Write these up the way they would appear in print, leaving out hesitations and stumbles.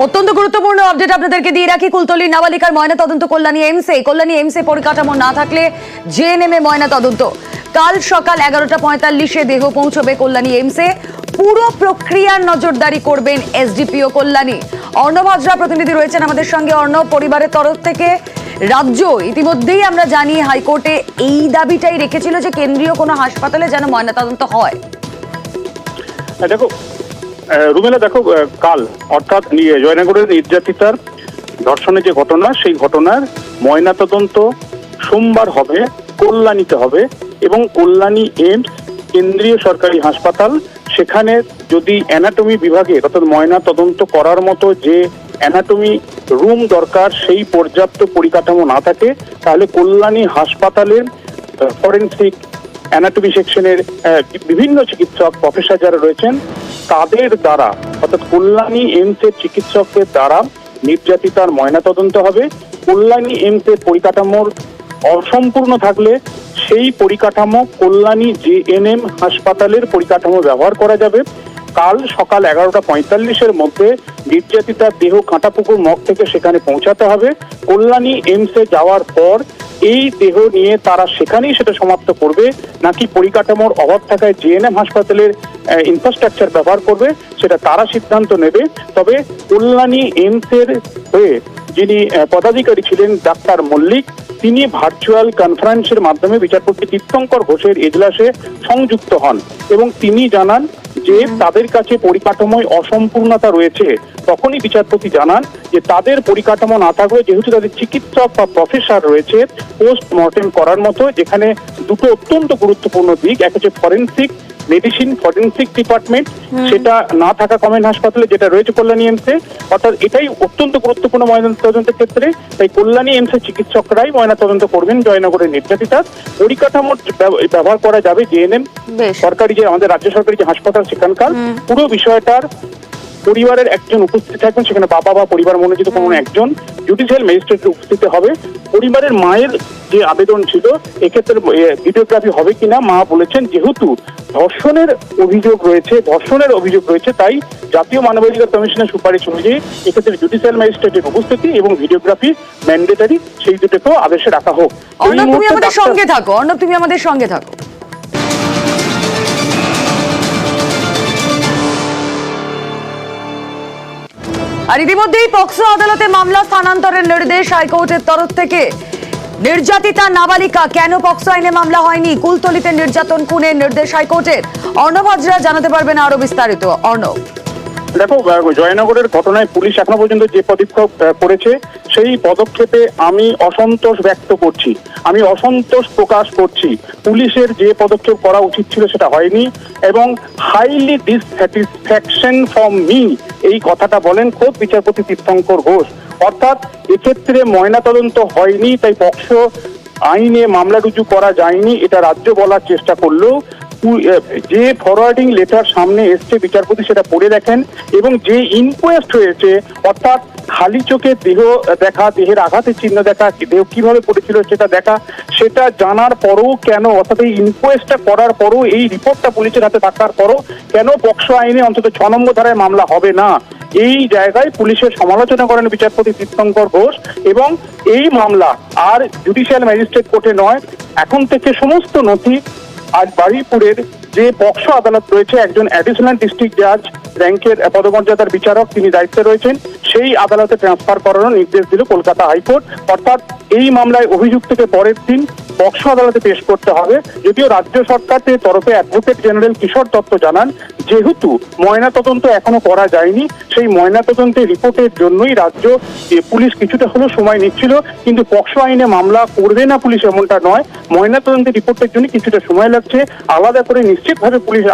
অত্যন্ত গুরুত্বপূর্ণ আপডেট আপনাদেরকে দিয়ে রাখি। কুলতলি নাবালিকার ময়নাতদন্ত কল্যাণী এইমসে পরিকাঠামো না থাকলে জেএনএমে ময়নাতদন্ত। কাল সকাল 11:45-এ দেহ পৌঁছবে কল্যাণী এইমসে। পুরো প্রক্রিয়ার নজরদারি করবেন এসডিপিও কল্যাণী। অর্ণব হাজরা প্রতিনিধি রয়েছেন আমাদের সঙ্গে। অর্ণব, পরিবারের তরফ থেকে রাজ্য ইতিমধ্যেই আমরা জানি হাইকোর্টে এই দাবিটাই রেখেছিল যে কেন্দ্রীয় কোনো হাসপাতালে যেন ময়নাতদন্ত হয়। দেখো রুমেলা, দেখো কাল অর্থাৎ জয়নগরের নির্যাতিতার ধর্ষণের যে ঘটনা, সেই ঘটনার ময়নাতদন্ত সোমবার হবে, কল্যাণীতে হবে। এবং কল্যাণী এইমস কেন্দ্রীয় সরকারি হাসপাতাল, সেখানে যদি অ্যানাটমি বিভাগে অর্থাৎ ময়না তদন্ত করার মতো যে অ্যানাটমি রুম দরকার সেই পর্যাপ্ত পরিকাঠামো না থাকে, তাহলে কল্যাণী হাসপাতালের ফরেনসিক অ্যানাটমি সেকশনের বিভিন্ন চিকিৎসক প্রফেসর যারা রয়েছেন তাদের দ্বারা অর্থাৎ কল্যাণী এইমসের চিকিৎসকদের দ্বারা নির্যাতিতার ময়নাতদন্ত হবে। কল্যাণী এইমসের পরিকাঠামোর অসম্পূর্ণ থাকলে সেই পরিকাঠামো কল্যাণী জেএনএম হাসপাতালের পরিকাঠামো ব্যবহার করা যাবে। কাল সকাল 11:45-এর মধ্যে নির্যাতিতার দেহ কাঁটাপুকুর মঠ থেকে সেখানে পৌঁছাতে হবে। কল্যাণী এইমসে যাওয়ার পর এই দেহ নিয়ে তারা সেখানেই সেটা সমাপ্ত করবে, নাকি পরিকাঠামোর অভাব থাকায় জেএনএম হাসপাতালের ইনফ্রাস্ট্রাকচার ব্যবহার করবে, সেটা তারা সিদ্ধান্ত নেবে। তবে কল্যাণী এইমসের হয়ে যিনি পদাধিকারী ছিলেন ডাক্তার মল্লিক, তিনি ভার্চুয়াল কনফারেন্সের মাধ্যমে বিচারপতি তীর্থঙ্কর ঘোষের এজলাসে সংযুক্ত হন এবং তিনি জানান যে তাদের কাছে পরিকাঠামোয় অসম্পূর্ণতা রয়েছে। তখনই বিচারপতি জানান যে তাদের পরিকাঠামো না থাকলে, যেহেতু তাদের চিকিৎসক বা প্রফেসর রয়েছে পোস্টমর্টেম করার মতো, যেখানে দুটো অত্যন্ত গুরুত্বপূর্ণ দিক, এক হচ্ছে ফরেনসিক মেডিসিন ফরেনসিক ডিপার্টমেন্ট, সেটা না থাকা কমেন্ট হাসপাতালে যেটা রয়েছে কল্যাণী এইমসে, অর্থাৎ এটাই অত্যন্ত গুরুত্বপূর্ণ ময়নাতদন্তের ক্ষেত্রে। তাই কল্যাণী এইমসের চিকিৎসকরাই ময়নাতদন্ত করবেন জয়নগরের নির্যাতিতার। পরিকাঠামো ব্যবহার করা যাবে জেএনএম সরকারি যে আমাদের রাজ্য সরকারি যে হাসপাতাল সেখানকার। পুরো বিষয়টার পরিবারের একজন উপস্থিত থাকবেন, সেখানে বাবা বা পরিবার মনোনীত কোনো একজন জুডিশিয়াল ম্যাজিস্ট্রেট উপস্থিত হবে। পরিবারের মায়ের যে আবেদন ছিল এক্ষেত্রে ভিডিওগ্রাফি হবে কিনা, মা বলেছেন যেহেতু ধর্ষণের অভিযোগ রয়েছে তাই জাতীয় মানবাধিকার কমিশনের সুপারিশ অনুযায়ী এক্ষেত্রে জুডিশিয়াল ম্যাজিস্ট্রেটের উপস্থিতি এবং ভিডিওগ্রাফি ম্যান্ডেটারি, সেই দুটোকেও আদেশে রাখা হোক। তুমি আমাদের সঙ্গে থাকো। আর ইতিমধ্যেই পক্সো আদালতে মামলা স্থানান্তরের নির্দেশ হাইকোর্টের তরফ থেকে। নির্যাতিতা নাবালিকা, কেন পক্সো আইনে মামলা হয়নি? কুলতলিতে নির্যাতন খুনের নির্দেশ হাইকোর্টের। অর্ণব হাজরা জানাতে পারবেন আরো বিস্তারিত। অর্ণব, দেখো জয়নগরের ঘটনায় পুলিশ এখনো পর্যন্ত যে পদক্ষেপ করেছে সেই পদক্ষেপে আমি অসন্তোষ প্রকাশ করছি। পুলিশের যে পদক্ষেপ করা উচিত ছিল সেটা হয়নি এবং হাইলি ডিসস্যাটিসফ্যাকশন ফ্রম মি, এই কথাটা বলেন খোদ বিচারপতি তীর্থঙ্কর ঘোষ। অর্থাৎ এক্ষেত্রে ময়নাতদন্ত হয়নি, তাই পক্সো আইনে মামলা রুজু করা যায়নি, এটা রাজ্য বলার চেষ্টা করলেও যে ফরওয়ার্ডিং লেটার সামনে এসছে বিচারপতি সেটা পড়ে দেখেন এবং যে ইনকোয়েস্ট হয়েছে, অর্থাৎ খালি চোখে দেহ দেখা, দেহের আঘাতের চিহ্ন দেখা, দেহ কিভাবে পড়েছিল সেটা দেখা, সেটা জানার পরও কেন, অর্থাৎ এই ইনকোয়েস্টটা করার পরও, এই রিপোর্টটা পুলিশের হাতে থাকার পরও কেন পক্সো আইনে অন্তত 6 নম্বর ধারায় মামলা হবে না, এই জায়গায় পুলিশের সমালোচনা করেন বিচারপতি তীর্থঙ্কর ঘোষ। এবং এই মামলা আর জুডিশিয়াল ম্যাজিস্ট্রেট কোর্টে নয়, এখন থেকে সমস্ত নথি আজ বারুইপুরের যে পক্সো আদালত রয়েছে, একজন অ্যাডিশনাল ডিস্ট্রিক্ট জাজ র্যাঙ্কের পদমর্যাদার বিচারক তিনি দায়িত্বে রয়েছেন, সেই আদালতে ট্রান্সফার করানোর নির্দেশ দিল কলকাতা হাইকোর্ট। অর্থাৎ এই মামলায় অভিযুক্তকে পরের দিন পক্সো আদালতে পেশ করতে হবে। যদিও রাজ্য সরকারের তরফে অ্যাডভোকেট জেনারেল কিশোর দত্ত জানান যেহেতু ময়নাতদন্ত এখনো করা যায়নি, সেই ময়নাতদন্তের রিপোর্টের জন্যই পুলিশ কিছুটা হলেও সময় নিচ্ছিল, কিন্তু পক্সো আইনে মামলা করবে না পুলিশ এমনটা নয়, ময়নাতদন্তের রিপোর্টের জন্য কিছুটা সময় লাগছে। আলাদা করে নিশ্চিতভাবে পুলিশ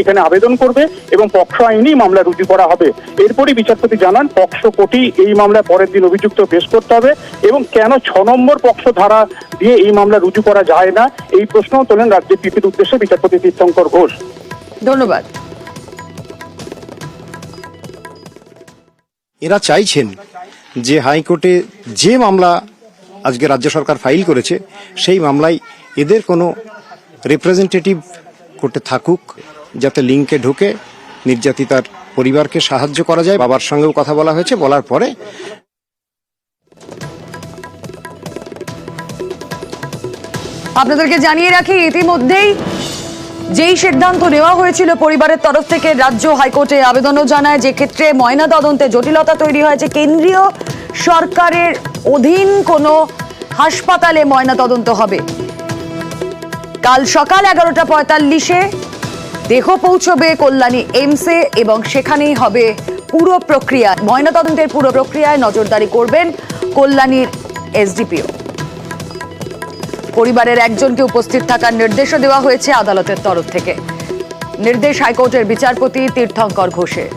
এখানে আবেদন করবে এবং পক্সো আইনেই মামলা রুজু করা হবে। এরপরই বিচারপতি জানান পক্সো কোর্টেই এই মামলায় পরের দিন অভিযুক্ত পেশ করতে হবে এবং কেন 6 নম্বর পক্সো ধারা দিয়ে এই মামলা রুজু করা যায় না, এই প্রশ্ন তোলেন রাজ্যের পিপির উদ্দেশ্যে বিচারপতি তীর্থঙ্কর ঘোষ। ধন্যবাদ। এরা চাইছেন যে হাইকোর্টে যে মামলা আজকে রাজ্য সরকার ফাইল করেছে সেই মামলায় এদের কোনো রিপ্রেজেন্টেটিভ কোর্টে থাকুক, যাতে লিঙ্কে ঢুকে নির্যাতিতার পরিবারকে সাহায্য করা যায়। বাবার সঙ্গেও কথা বলা হয়েছে, বলার পরে আপনাদেরকে জানিয়ে রাখি, ইতিমধ্যেই যেই সিদ্ধান্ত নেওয়া হয়েছিল পরিবারের তরফ থেকে, রাজ্য হাইকোর্টে আবেদনও জানায়, যে ক্ষেত্রে ময়না তদন্তে জটিলতা তৈরি হয়েছে। কেন্দ্রীয় সরকারের অধীন কোনো হাসপাতালে ময়না তদন্ত হবে। কাল সকাল 11:45-এ দেহ পৌঁছবে কল্যাণী এইমসে এবং সেখানেই হবে পুরো প্রক্রিয়া। ময়না তদন্তের পুরো প্রক্রিয়ায় নজরদারি করবেন কল্যাণীর এসডিপিও। পরিবারের একজনকে উপস্থিত থাকার নির্দেশও দেওয়া হয়েছে আদালতের তরফ থেকে। নির্দেশ হাইকোর্টের বিচারপতি তীর্থঙ্কর ঘোষের।